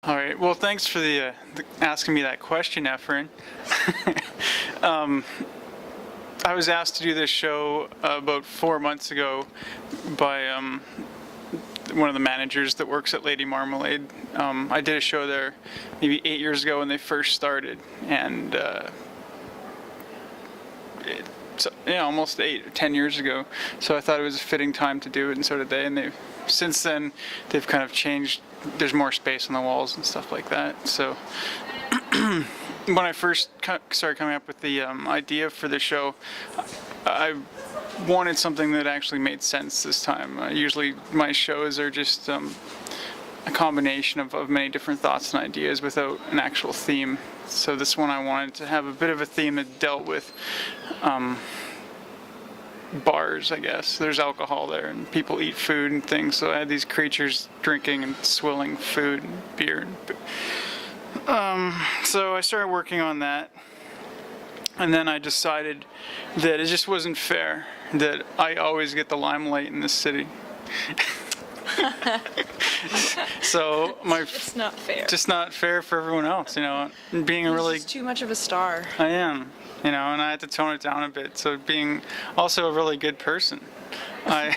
All right. Well, thanks for the asking me that question, Efren. I was asked to do this show about 4 months ago by one of the managers that works at Lady Marmalade. I did a show there maybe 8 years ago when they first started, and almost 8 or 10 years ago. So I thought it was a fitting time to do it, and so did they. And since then they've kind of changed. There's more space on the walls and stuff like that. So when I first started coming up with the idea for the show, I wanted something that actually made sense this time. Usually my shows are just a combination of many different thoughts and ideas without an actual theme. So this one I wanted to have a bit of a theme that dealt with bars, I guess. There's alcohol there and people eat food and things, so I had these creatures drinking and swilling food and beer. So I started working on that, and then I decided that it just wasn't fair that I always get the limelight in this city. So it's not fair. Just not fair for everyone else, being a really... Just too much of a star. I am, and I had to tone it down a bit. So being also a really good person, I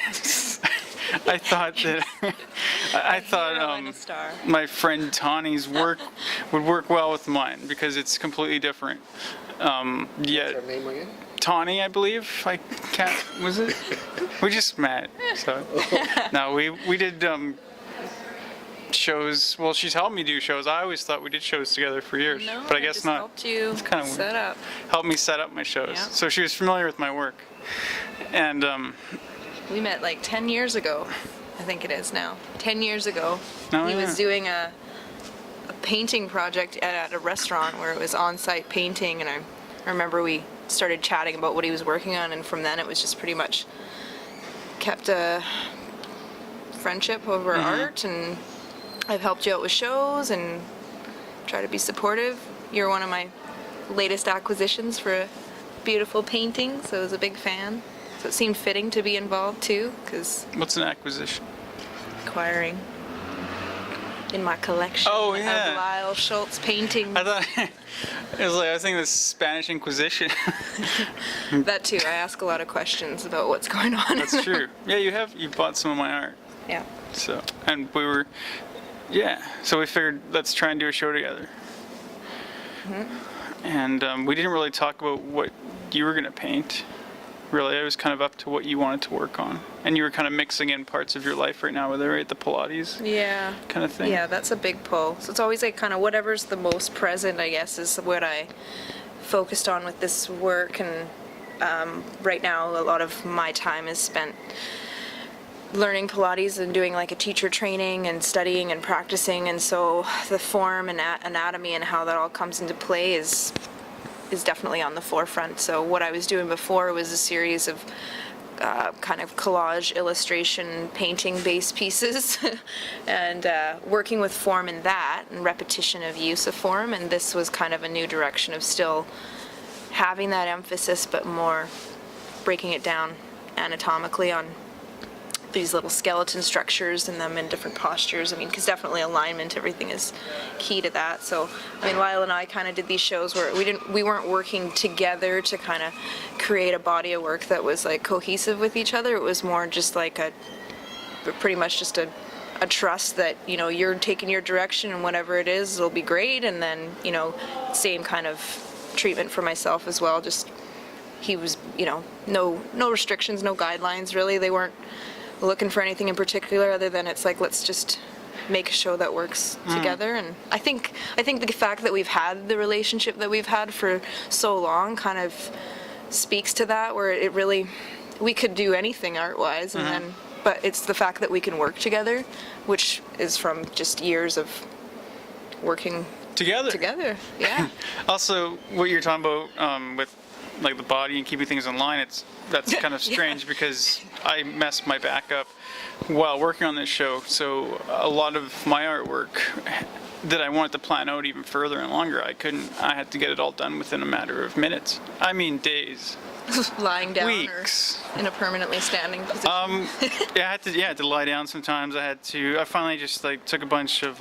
thought my friend Tani's work would work well with mine because it's completely different. Yet, What's her name again? Tani, I believe. Was it? We just met. So no, we did shows. Well, she's helped me do shows. I always thought we did shows together for years, No, but I guess just not. Helped you It's kind of set up. Helped me set up my shows. Yeah. So she was familiar with my work, and We met like 10 years ago. I think it is now. 10 years ago. Oh, He yeah. was doing a painting project at a restaurant where it was on-site painting, and I remember we started chatting about what he was working on, and from then it was just pretty much kept a friendship over art, and I've helped you out with shows and try to be supportive. You're one of my latest acquisitions for a beautiful painting, so I was a big fan. So it seemed fitting to be involved too, because what's an acquisition? acquiring in my collection Oh, of yeah. Lyle Schultz paintings. I thought it was like I was thinking the Spanish Inquisition. That too. I ask a lot of questions about what's going on. That's true. Yeah, you bought some of my art. Yeah. So so we figured let's try and do a show together. And we didn't really talk about what you were gonna paint. Really, it was kind of up to what you wanted to work on, and you were kind of mixing in parts of your life right now with it, right? The Pilates Yeah. kind of thing. Yeah, that's a big pull. So it's always like kind of whatever's the most present, I guess, is what I focused on with this work. And right now, a lot of my time is spent learning Pilates and doing like a teacher training and studying and practicing. And so the form and anatomy and how that all comes into play is definitely on the forefront. So what I was doing before was a series of kind of collage illustration painting based pieces and working with form in that and repetition of use of form, and this was kind of a new direction of still having that emphasis but more breaking it down anatomically on these little skeleton structures and them in different postures. I mean, because definitely alignment, everything is key to that. So, I mean, Lyle and I kind of did these shows where we weren't working together to kind of create a body of work that was like cohesive with each other. It was more just like pretty much just a trust that, you're taking your direction and whatever it is, it'll be great. And then, same kind of treatment for myself as well. Just, he was, no restrictions, no guidelines really. They weren't looking for anything in particular other than it's like, let's just make a show that works together. And I think the fact that we've had the relationship that we've had for so long kind of speaks to that, where it really, we could do anything art-wise, and then, but it's the fact that we can work together, which is from just years of working together. Yeah. Also, what you're talking about with like the body and keeping things in line, that's kind of strange because I messed my back up while working on this show. So a lot of my artwork that I wanted to plan out even further and longer, I had to get it all done within a matter of minutes. I mean days. Lying down Weeks. or in a permanently standing position? Yeah, I had to lie down sometimes. I finally just like took a bunch of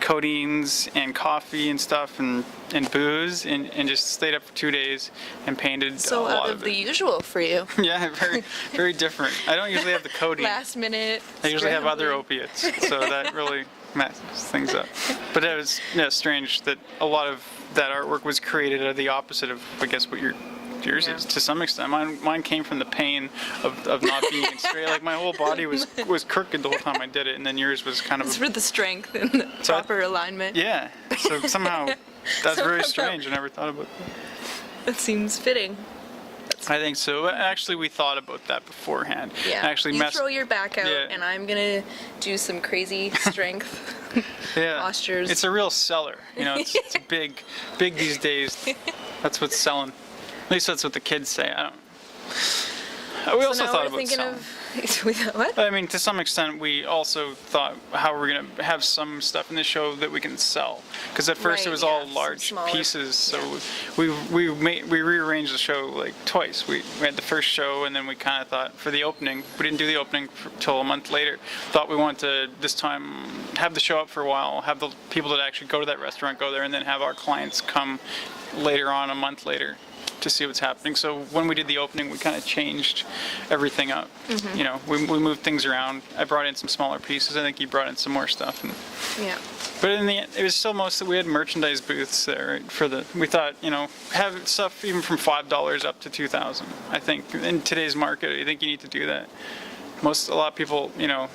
codeines and coffee and stuff and booze and just stayed up for 2 days and painted So a lot out of the usual for you. Yeah, very, very different. I don't usually have the codeine. Last minute. I usually have other scrambling. opiates, so that really messes things up. But it was strange that a lot of that artwork was created out of the opposite of, I guess, what yours is to some extent. Mine came from the pain of not being straight. Like my whole body was crooked the whole time I did it, and then yours was kind of. It's for the strength and the proper alignment. Yeah. So somehow that's very strange. I never thought about that. That seems fitting. I think so. Actually, we thought about that beforehand. Yeah. Actually, you throw your back out, Yeah. and I'm gonna do some crazy strength postures. It's a real seller. You know, it's big these days. That's what's selling. At least that's what the kids say. I don't. We also thought about selling. What? I mean, to some extent, we also thought how we're gonna have some stuff in the show that we can sell. Because at first it was all large pieces, so we rearranged the show like twice. We had the first show, and then we kind of thought for the opening, we didn't do the opening till a month later. Thought we wanted to this time have the show up for a while, have the people that actually go to that restaurant go there, and then have our clients come later on a month later to see what's happening. So when we did the opening, we kind of changed everything up. Mm-hmm. You know, we moved things around. I brought in some smaller pieces. I think you brought in some more stuff. Yeah. But in the end, it was still mostly we had merchandise booths there for the. We thought, you know, have stuff even from $5 up to $2,000. I think in today's market, I think you need to do that. A lot of people, you know,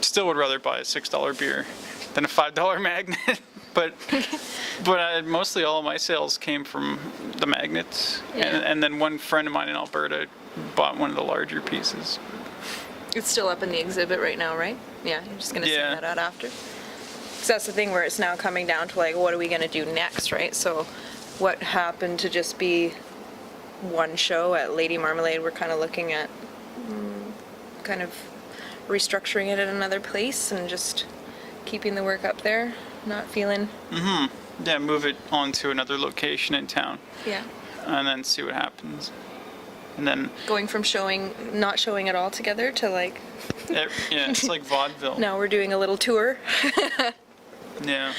still would rather buy a $6 beer than a $5 magnet. But mostly all of my sales came from the magnets, and then one friend of mine in Alberta bought one of the larger pieces. It's still up in the exhibit right now, right? Yeah, you're just gonna send that out after. So that's the thing where it's now coming down to like, what are we gonna do next, right? So, what happened to just be one show at Lady Marmalade? We're kind of looking at kind of restructuring it at another place and just keeping the work up there. Not feeling. Yeah, move it on to another location in town. Yeah. And then see what happens. And then going from not showing at all together to like. Yeah, it's like vaudeville. Now we're doing a little tour. Yeah.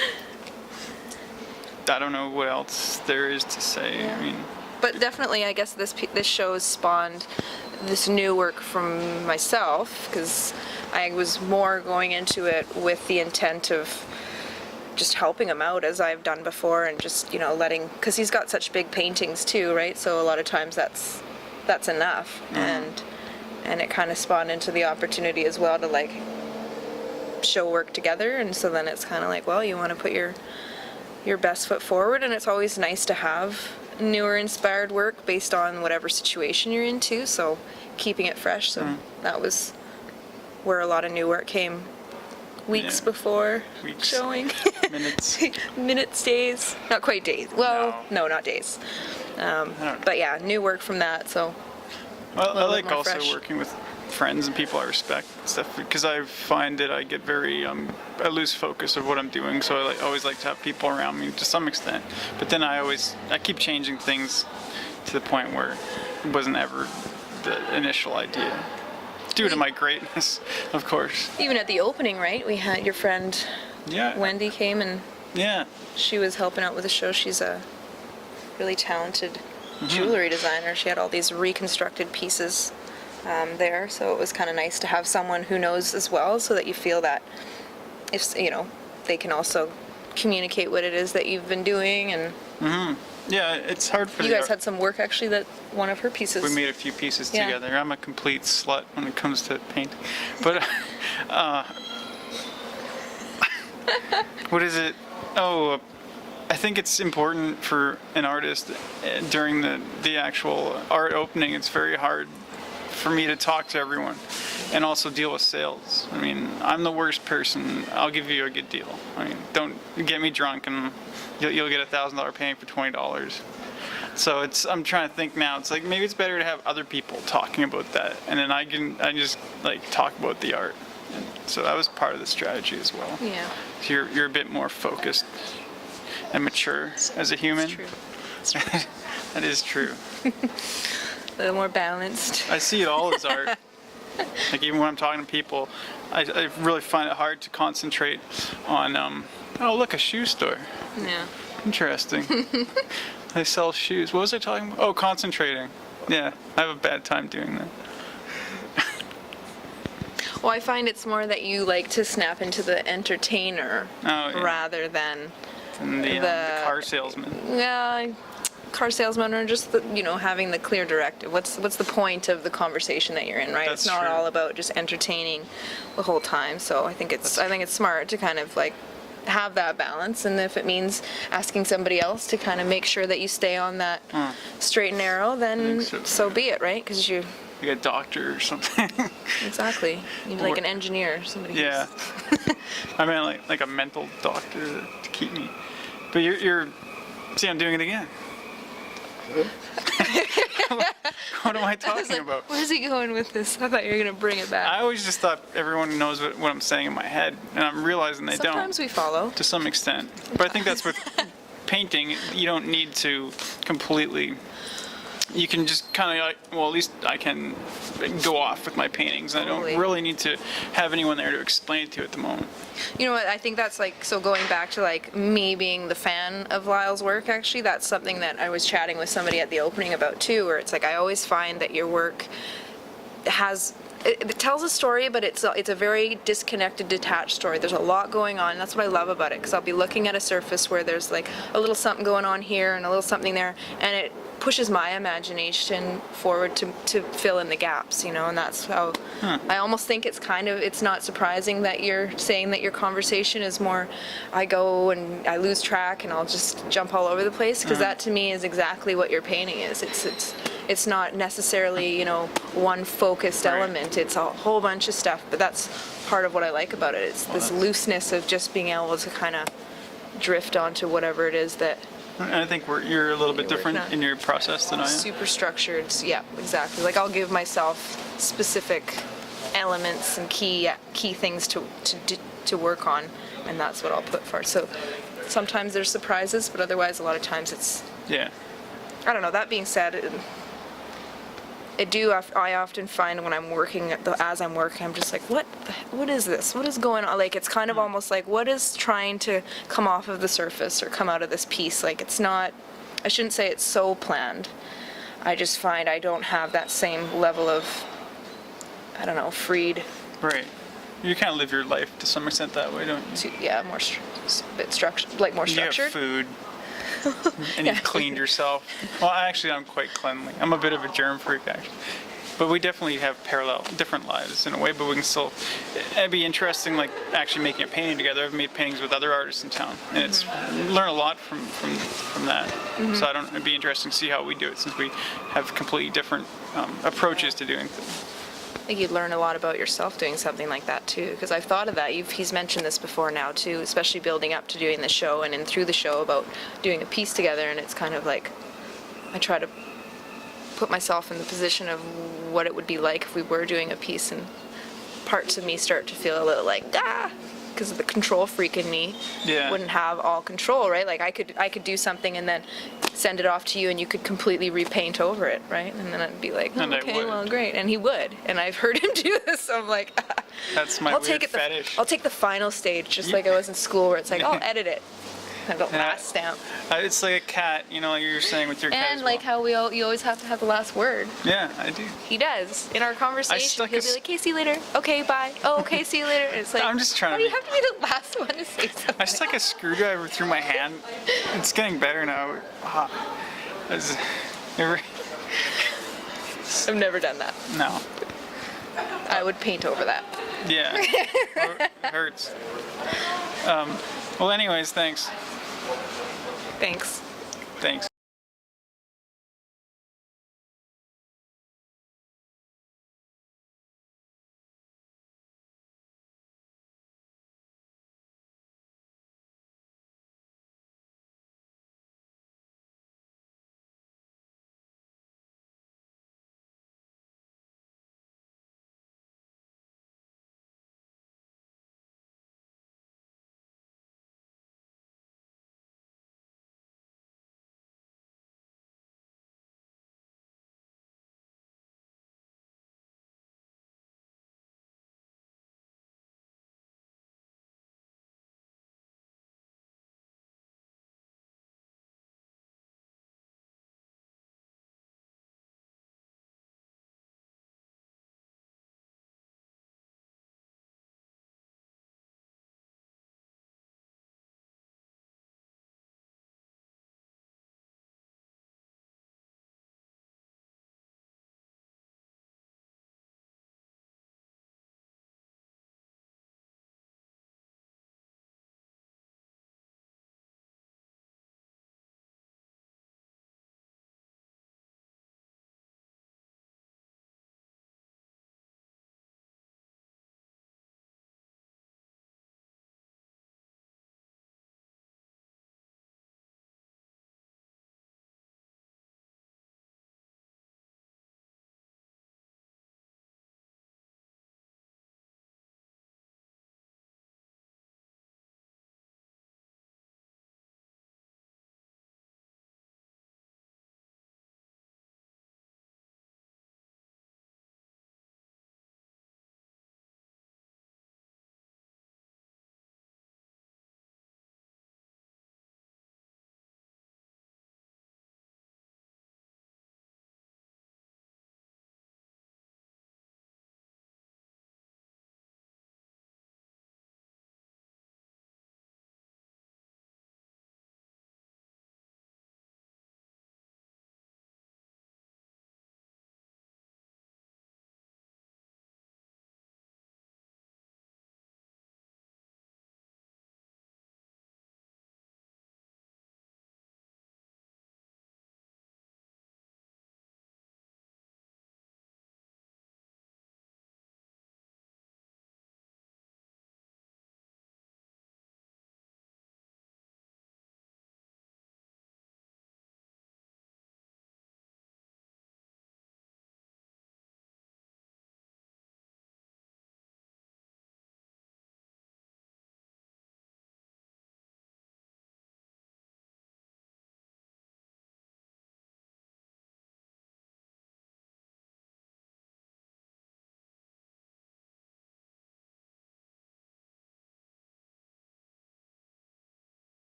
I don't know what else there is to say. Yeah. I mean. But definitely, I guess this show has spawned this new work from myself, because I was more going into it with the intent of just helping him out as I've done before, and just, you know, because he's got such big paintings too, right? So a lot of times that's enough, and it kind of spawned into the opportunity as well to like show work together, and so then it's kind of like, well, you want to put your best foot forward, and it's always nice to have newer inspired work based on whatever situation you're into, so keeping it fresh. So that was where a lot of new work came weeks before showing. Minutes, days. Not quite days. Well, no not days. But yeah, new work from that, so. Well, I like also fresh. working with friends and people I respect and stuff, because I find that I get very, I lose focus of what I'm doing, so I always like to have people around me to some extent. But then I keep changing things to the point where it wasn't ever the initial idea. Due to my greatness, of course. Even at the opening, right? We had your friend Wendy came, and she was helping out with the show. She's a really talented jewelry designer. She had all these reconstructed pieces there, so it was kind of nice to have someone who knows as well, so that you feel that if, you know, they can also communicate what it is that you've been doing. And yeah, it's hard for you guys had some work actually, that one of her pieces. We made a few pieces together. I'm a complete slut when it comes to painting. But what is it? Oh, I think it's important for an artist during the actual art opening. It's very hard for me to talk to everyone and also deal with sales. I mean, I'm the worst person. I'll give you a good deal. I mean, don't get me drunk and you'll get $1,000 painting for $20. So I'm trying to think now. It's like maybe it's better to have other people talking about that, and then I just like talk about the art. And so that was part of the strategy as well. Yeah. So you're a bit more focused and mature as a human. It's true. It's true. That is true. A little more balanced. I see it all as art. Like even when I'm talking to people, I really find it hard to concentrate on, oh look, a shoe store. Yeah. Interesting. They sell shoes. What was I talking about? Oh, concentrating. Yeah, I have a bad time doing that. Well, I find it's more that you like to snap into the entertainer rather than And the car salesman. yeah, car salesman, or just the, having the clear directive. What's the point of the conversation that you're in, right? That's it's not true. all about just entertaining the whole time. So I think it's smart to kind of like have that balance, and if it means asking somebody else to kind of make sure that you stay on that straight and narrow, then so be it, right? Because you Like a doctor or something. exactly, you need like an engineer, somebody. Yeah. I mean, like a mental doctor to keep me. But you're. See, I'm doing it again. What am I talking about? Where's he going with this? I thought you were gonna bring it back. I always just thought everyone knows what I'm saying in my head, and I'm realizing they Sometimes don't. we follow. To some extent. But I think that's with painting. You don't need to completely. You can just kind of like, well, at least I can go off with my paintings. I Totally. don't really need to have anyone there to explain it to at the moment. You know what, I think that's like, so going back to like me being the fan of Lyle's work, actually, that's something that I was chatting with somebody at the opening about too, where it's like I always find that your work has, it tells a story, but it's a very disconnected, detached story. There's a lot going on, and that's what I love about it, because I'll be looking at a surface where there's like a little something going on here and a little something there, and it pushes my imagination forward to fill in the gaps, and that's how I almost think it's not surprising that you're saying that your conversation is more, I go and I lose track and I'll just jump all over the place, because that to me is exactly what your painting is. It's not necessarily, one focused element. It's a whole bunch of stuff, but that's part of what I like about it. It's this looseness of just being able to kind of drift onto whatever it is that. And I think you're a little bit different in your process than I am. Super structured, yeah, exactly. Like I'll give myself specific elements and key things to work on, and that's what I'll put for. So sometimes there's surprises, but otherwise a lot of times it's. Yeah. I don't know. That being said, I often find when I'm working, as I'm working, I'm just like, what is this? What is going on? Like, it's kind of almost like, what is trying to come off of the surface or come out of this piece? Like, it's not, I shouldn't say it's so planned. I just find I don't have that same level of, I don't know, freed. Right. You kind of live your life to some extent that way, don't you? Yeah, more a bit structured, like more structured. You have food. And you've cleaned yourself. Well, actually, I'm quite cleanly. I'm a bit of a germ freak, actually. But we definitely have different lives in a way, but we can still, it'd be interesting, like, actually making a painting together. I've made paintings with other artists in town, and it's, learn a lot from that. So it'd be interesting to see how we do it, since we have completely different approaches to doing things. I think you'd learn a lot about yourself doing something like that too, because I've thought of that. He's mentioned this before now too, especially building up to doing the show and through the show about doing a piece together, and it's kind of like I try to put myself in the position of what it would be like if we were doing a piece, and parts of me start to feel a little like because the control freak in me wouldn't have all control, right? Like I could do something and then send it off to you, and you could completely repaint over it, right? And then I'd be like, oh, okay, well, great. And he would, and I've heard him do this. So I'm like, that's my weird fetish. I'll take the final stage, just like I was in school, where it's like, I'll edit it. Kind of the last stamp. It's like a cat, like you were saying with your cat. And like how you always have to have the last word. Yeah, I do. He does. In our conversation, he'll be like, okay, see you later. Okay, bye. Oh, okay, see you later. And it's like, I'm just trying why do you have to be the last one to say something? I stuck a screwdriver through my hand. It's getting better now. I've never done that. No. I would paint over that. Yeah. It hurts. Well, anyways, thanks. Thanks. Thanks.